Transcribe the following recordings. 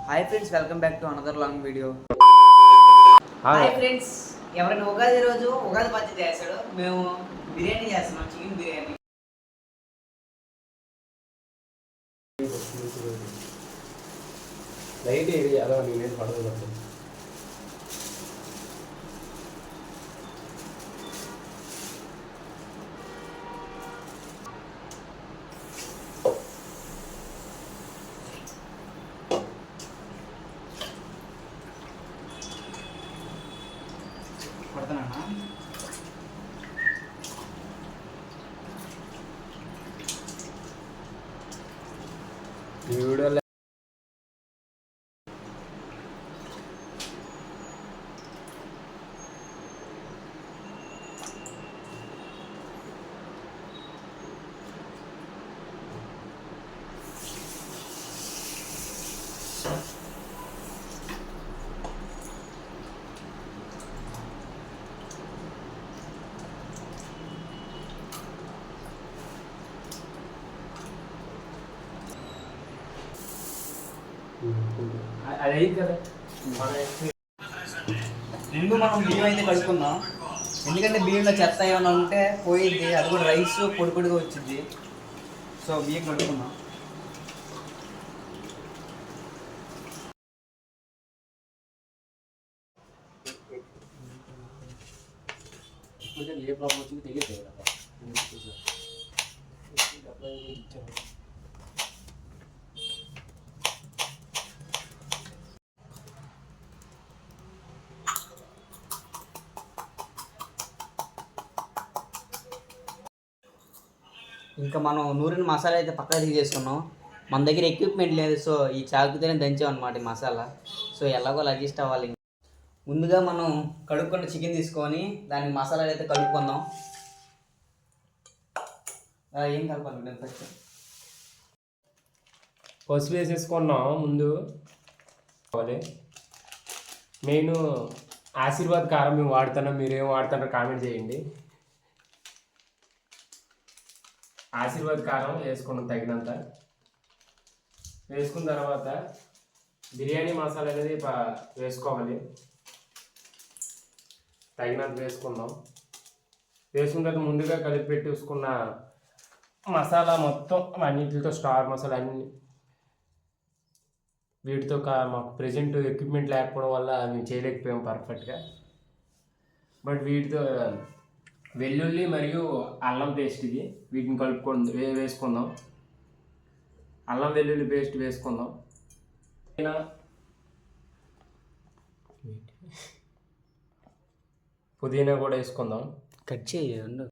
Hi friends, welcome back to another long video. Hi friends, ఎవరైనా ఉగాది రోజు ఉగాది పచ్చడి చేస్తాడు. మేము బిర్యానీ చేస్తున్నాం, చికెన్ బిర్యానీ. లైట్ అలా నేను పడదు. పడుతున్నానా? ఈ వీడియోలో అది అయింది కదా. ముందు మనం బియ్యం అయితే కడుక్కుందాం, ఎందుకంటే బియ్యంలో చెత్త ఏమైనా ఉంటే పోయింది. అది కూడా రైస్ పొడి పొడిగా వచ్చింది. సో బియ్యం కడుక్కుందాం. ఏ ప్రాబ్లం వచ్చింది తెలియదు. ఇంకా మనం నూరిన మసాలా అయితే పక్కన తీసేసుకున్నాం. మన దగ్గర ఎక్విప్మెంట్ లేదు, సో ఈ చాకుతోనే దంచామన్నమాట ఈ మసాలా. సో ఎలాగో అడ్జస్ట్ అవ్వాలి. ముందుగా మనం కడుక్కున్న చికెన్ తీసుకొని దానికి మసాలాలు అయితే కలుపుకుందాం. ఏం కలపాలి ఫస్ట్? పసుపు వేసేసుకున్నాం ముందు. నేను ఆశీర్వాద్ కారం మేము వాడుతున్నాం, మీరు ఏం వాడుతున్నారో కామెంట్ చేయండి. ఆశీర్వాద్ కారం వేసుకున్నాం తగినంత. వేసుకున్న తర్వాత బిర్యానీ మసాలా అనేది వేసుకోవాలి, తగినంత వేసుకుందాం. వేసుకున్న తర్వాత ముందుగా కలిపి పెట్టి చూసుకున్న మసాలా మొత్తం అన్నింటితో స్టార్ మసాలా అన్ని వీటితో మాకు ప్రజెంట్ ఎక్విప్మెంట్ లేకపోవడం వల్ల మేము చేయలేకపోయాం పర్ఫెక్ట్గా. బట్ వీటితో వెల్లుల్లి మరియు అల్లం పేస్ట్ ఇది, వీటిని వేసుకుందాం. అల్లం వెల్లుల్లి పేస్ట్ వేసుకుందాం. పుదీనా కూడా వేసుకుందాం. కట్ చేయండి.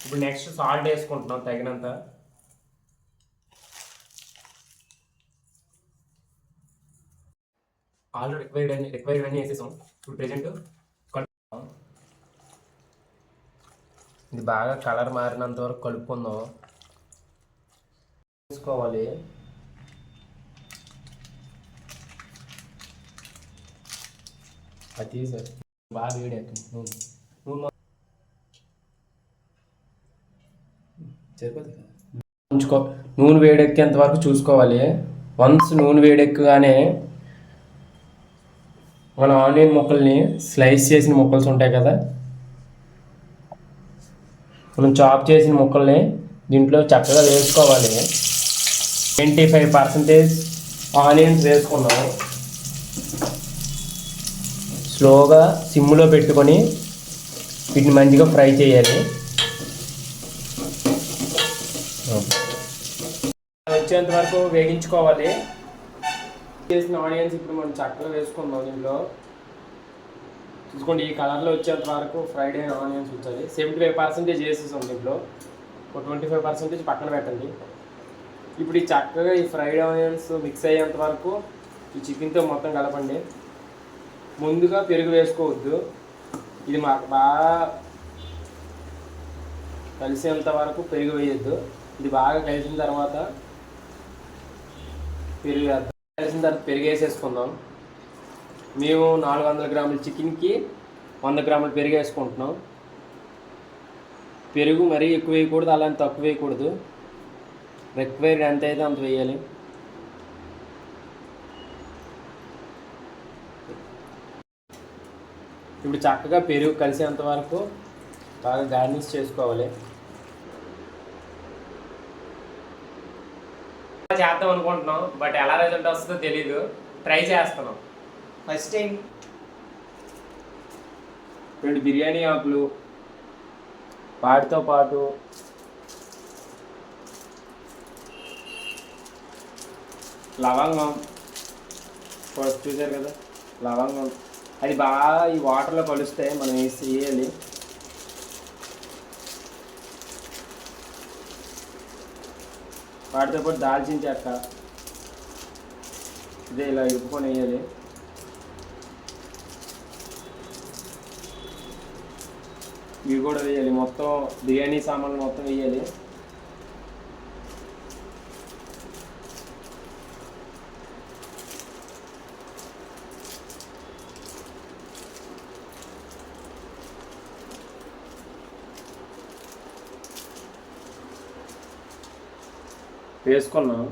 ఇప్పుడు నెక్స్ట్ సాల్ట్ వేసుకుంటున్నాం తగినంత. ఆల్రెడీ రిక్వైర్డ్ అన్నీ వేసేసాం. ఇప్పుడు ప్రెజెంట్ ఇది బాగా కలర్ మారినంత వరకు కలుపుకుందాం. వేసుకోవాలి. అది సార్ బాగా వేడి అవుతుంది. సరిపోతుంది. నూనె వేడెక్కేంత వరకు చూసుకోవాలి. వన్స్ నూనె వేడెక్కగానే మన ఆనియన్ ముక్కల్ని స్లైస్ చేసిన ముక్కల్స్ ఉంటాయి కదా, మనం చాప్ చేసిన ముక్కల్ని దీంట్లో చక్కగా వేసుకోవాలి. 25% ఆనియన్స్ వేసుకున్నాం. స్లోగా సిమ్లో పెట్టుకొని వీటిని మంచిగా ఫ్రై చేయాలి. వచ్చేంత వరకు వేగించుకోవాలి. చేసిన ఆనియన్స్ ఇప్పుడు మనం చక్కగా వేసుకుందాం. దీంట్లో చూసుకోండి, ఈ కలర్లో వచ్చేంత వరకు ఫ్రైడ్ అయిన ఆనియన్స్ వచ్చాయి. 75% వేసేసాం. దీంట్లో ఒక 25% పక్కన పెట్టండి. ఇప్పుడు ఈ చక్కగా ఈ ఫ్రైడ్ ఆనియన్స్ మిక్స్ అయ్యేంత వరకు ఈ చికెన్తో మొత్తం కలపండి. ముందుగా పెరుగు వేసుకోవద్దు, ఇది మాకు బాగా కలిసేంత వరకు పెరుగు వేయొద్దు. ఇది బాగా కలిసిన తర్వాత పెరుగు వేద్దాం. కలిసిన తర్వాత పెరుగు వేసేసుకుందాం. మేము 400 గ్రాముల చికెన్కి 100 గ్రాములు పెరుగు వేసుకుంటున్నాం. పెరుగు మరీ ఎక్కువ వేయకూడదు, అలాంటి తక్కువ వేయకూడదు. రిక్వైర్డ్ ఎంత అయితే అంత వేయాలి. ఇప్పుడు చక్కగా పెరుగు కలిసేంత వరకు బాగా గార్నిష్ చేసుకోవాలి. చేద్దాం అనుకుంటున్నాం, బట్ ఎలా రిజల్ట్ వస్తుందో తెలీదు. ట్రై చేస్తున్నాం. ఫస్ట్ టైం 2 బిర్యానీ ఆకులు, వాటితో పాటు లవంగం, ఫస్ట్ చూసారు కదా లవంగం, అది బాగా ఈ వాటర్లో కలుస్తే మనం వేయాలి. వాటితో పాటు దాల్చిన చెక్క, ఇదే ఇలా ఇప్పుకొని వేయాలి. ఇవి కూడా వేయాలి, మొత్తం బిర్యానీ సామాన్లు మొత్తం వేయాలి. వేసుకున్నాం.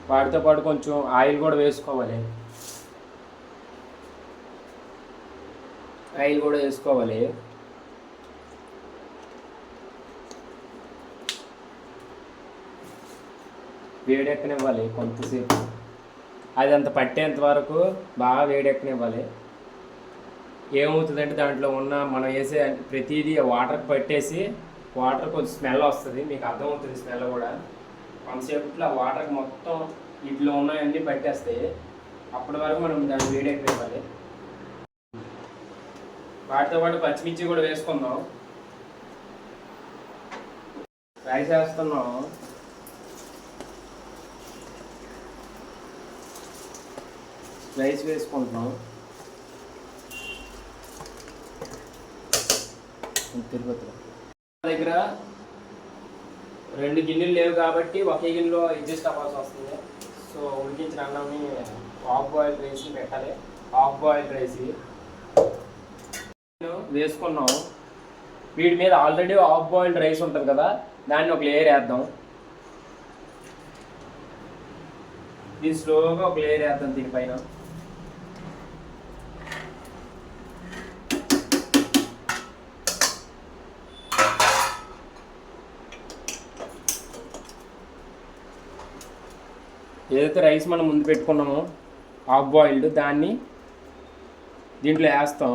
వాటితో పాటు కొంచెం ఆయిల్ కూడా వేసుకోవాలి. వేడెక్కనివ్వాలి కొంతసేపు, అది అంత పట్టేంత వరకు బాగా వేడెక్కనివ్వాలి. ఏమవుతుందంటే దాంట్లో ఉన్న మనం వేసే ప్రతిదీ వాటర్కి పట్టేసి వాటర్ కొంచెం స్మెల్ వస్తుంది, మీకు అర్థమవుతుంది స్మెల్ కూడా. కొంతసేపట్లో ఆ వాటర్కి మొత్తం వీటిలో ఉన్నాయన్నీ పట్టేస్తాయి. అప్పటి వరకు మనం దాన్ని వేడెక్కివ్వాలి. వాటితో పాటు పచ్చిమిర్చి కూడా వేసుకుందాం. రైస్ వేస్తున్నాం. రైస్ వేసుకుంటున్నాం. తిరుపతిలో దగ్గర 2 గిన్నెలు లేవు కాబట్టి ఒకే గిన్నెలో అడ్జస్ట్ అవ్వాల్సి వస్తుంది. సో ఉడికించిన అన్నంని హాఫ్ బాయిల్ రైస్ పెట్టాలి. హాఫ్ బాయిల్ రైస్ వేసుకున్నాం. వీటి మీద ఆల్రెడీ హాఫ్ బాయిల్డ్ రైస్ ఉంటుంది కదా, దాన్ని ఒక లేయర్ వేద్దాం. ఇది స్లోగా ఒక లేయర్ వేద్దాం దీనిపైన. ఏదైతే రైస్ మనం ముందు పెట్టుకున్నామో హాఫ్ బాయిల్డ్, దాన్ని దీంట్లో వేస్తాం.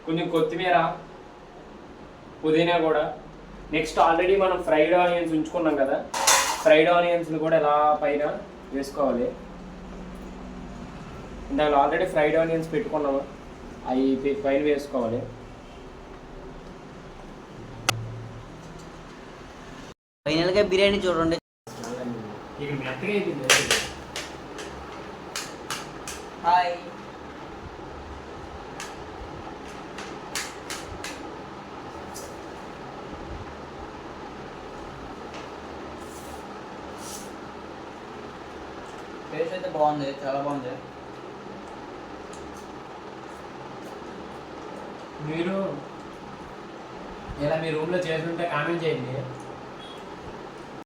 కొంచెం కొత్తిమీర, పుదీనా కూడా. నెక్స్ట్ ఆల్రెడీ మనం ఫ్రైడ్ ఆనియన్స్ ఉంచుకున్నాం కదా, ఫ్రైడ్ ఆనియన్స్ని కూడా ఇలా పైన వేసుకోవాలి. ఇందాక ఆల్రెడీ ఫ్రైడ్ ఆనియన్స్ పెట్టుకున్నాము, అవి పైన వేసుకోవాలి. ఫైనల్గా బిర్యానీ చూడండి. ఇక్కడ మెత్తగా అయిపోయింది. హాయ్, టేస్ట్ అయితే బాగుంది, చాలా బాగుంది. మీరు ఇలా మీ రూమ్లో చేస్తుంటే కామెంట్ చేయండి.